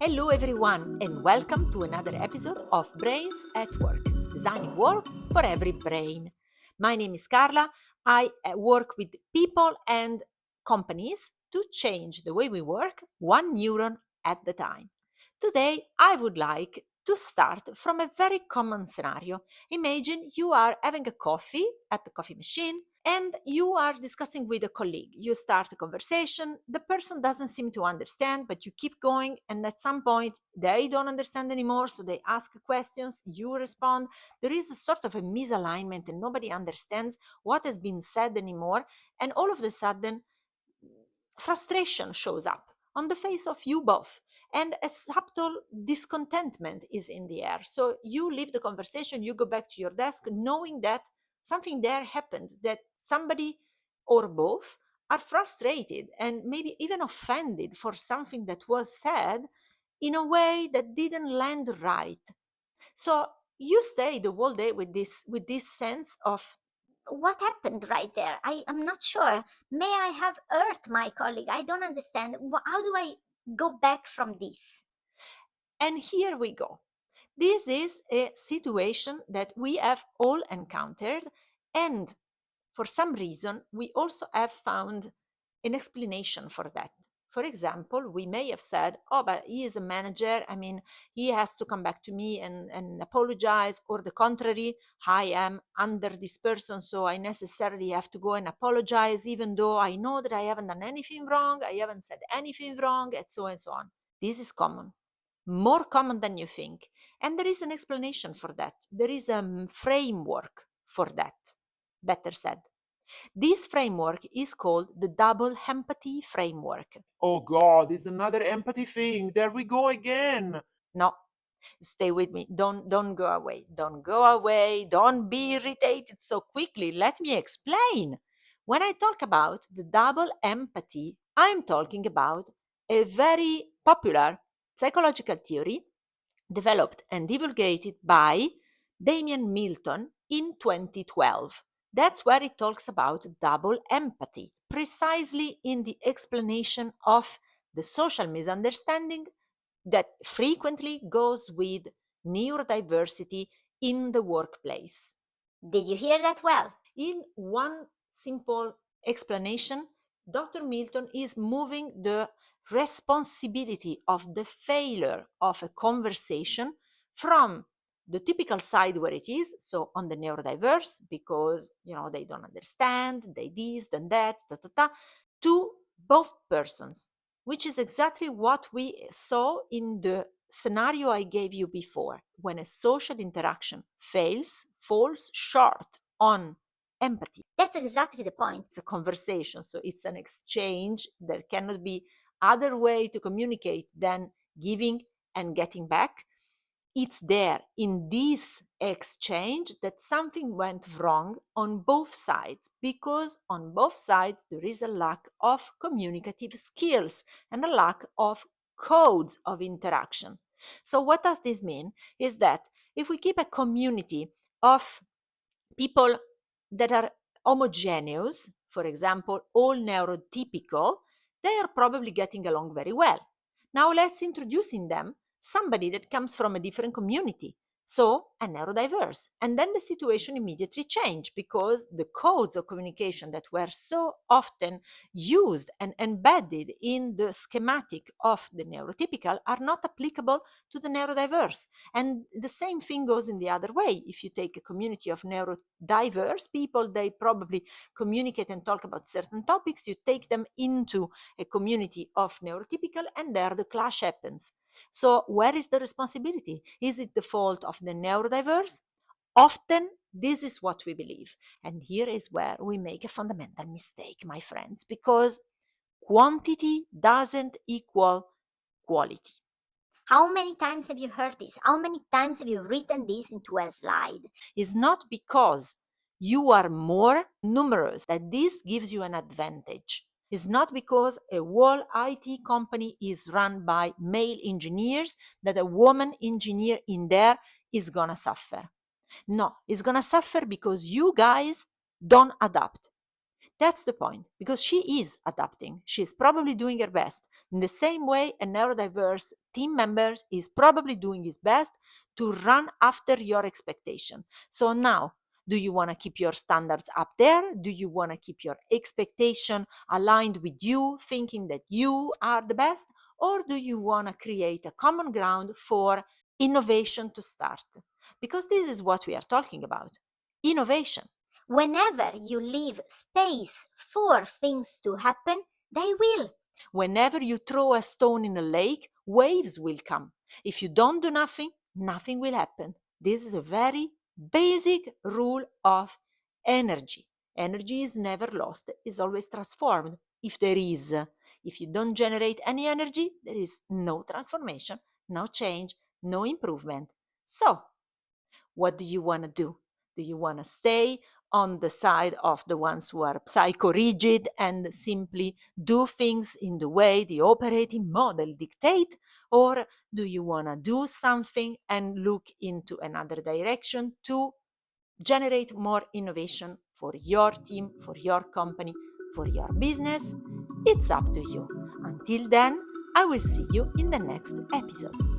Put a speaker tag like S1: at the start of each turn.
S1: Hello, everyone, and welcome to another episode of Brains at Work, designing work for every brain. My name is Carla. I work with people and companies to change the way we work, one neuron at the time. Today, I would like to start from a very common scenario. Imagine you are having a coffee at the coffee machine and you are discussing with a colleague. You start a conversation, the person doesn't seem to understand, but you keep going, and at some point they don't understand anymore, so they ask questions, you respond. There is a sort of a misalignment and nobody understands what has been said anymore, and all of a sudden frustration shows up on the face of you both, and a subtle discontentment is in the air. So you leave the conversation, you go back to your desk knowing that something there happened, that somebody or both are frustrated and maybe even offended for something that was said in a way that didn't land right. So you stay the whole day with this sense of,
S2: What happened right there? I am not sure. May I have hurt my colleague? I don't understand. How do I go back from this?
S1: and here we go. This is a situation that we have all encountered, and for some reason, we also have found an explanation for that. For example, we may have said, oh, but he is a manager. I mean, he has to come back to me and apologize, or the contrary, I am under this person, so I necessarily have to go and apologize, even though I know that I haven't done anything wrong, I haven't said anything wrong, and so on. This is common, more common than you think. And there is an explanation for that. There is a framework for that, better said. This framework is called the double empathy framework.
S3: Oh God, it's another empathy thing. There we go again.
S1: No, stay with me. Don't go away. Don't go away. Don't be irritated so quickly. Let me explain. When I talk about the double empathy, I'm talking about a very popular psychological theory developed and divulgated by Damian Milton in 2012. That's where it talks about double empathy, precisely in the explanation of the social misunderstanding that frequently goes with neurodiversity in the workplace.
S2: Did you hear that well?
S1: In one simple explanation, Dr. Milton is moving the responsibility of the failure of a conversation from the typical side where it is, so on the neurodiverse, because they don't understand, they this, then that, to both persons, which is exactly what we saw in the scenario I gave you before. When a social interaction falls short on empathy.
S2: That's exactly the point.
S1: It's a conversation, so it's an exchange. There cannot be other way to communicate than giving and getting back. It's there in this exchange that something went wrong on both sides, because on both sides there is a lack of communicative skills and a lack of codes of interaction. So what does this mean? Is that if we keep a community of people that are homogeneous, for example, all neurotypical, they are probably getting along very well. Now let's introduce in them somebody that comes from a different community, so a neurodiverse. And then the situation immediately changed, because the codes of communication that were so often used and embedded in the schematic of the neurotypical are not applicable to the neurodiverse. And the same thing goes in the other way. If you take a community of neurodiverse people, they probably communicate and talk about certain topics. You take them into a community of neurotypical, and there the clash happens. So where is the responsibility? Is it the fault of the neurodiverse? Often this is what we believe. And here is where we make a fundamental mistake, my friends, because quantity doesn't equal quality.
S2: How many times have you heard this? How many times have you written this into a slide?
S1: It's not because you are more numerous that this gives you an advantage. It's not because a whole IT company is run by male engineers that a woman engineer in there is gonna suffer. No, it's gonna suffer because you guys don't adapt. That's the point, because she is adapting. She is probably doing her best. In the same way, a neurodiverse team member is probably doing his best to run after your expectation. So now, do you want to keep your standards up there? Do you want to keep your expectation aligned with you, thinking that you are the best? Or do you want to create a common ground for innovation to start? Because this is what we are talking about, innovation.
S2: Whenever you leave space for things to happen, they will.
S1: Whenever you throw a stone in a lake, waves will come. If you don't do nothing, nothing will happen. This is a very basic rule of energy. Energy is never lost, it's always transformed. If you don't generate any energy, there is no transformation, no change, no improvement. So, what do you want to do? Do you want to stay on the side of the ones who are psycho-rigid and simply do things in the way the operating model dictate? Or do you want to do something and look into another direction to generate more innovation for your team, for your company, for your business? It's up to you. Until then, I will see you in the next episode.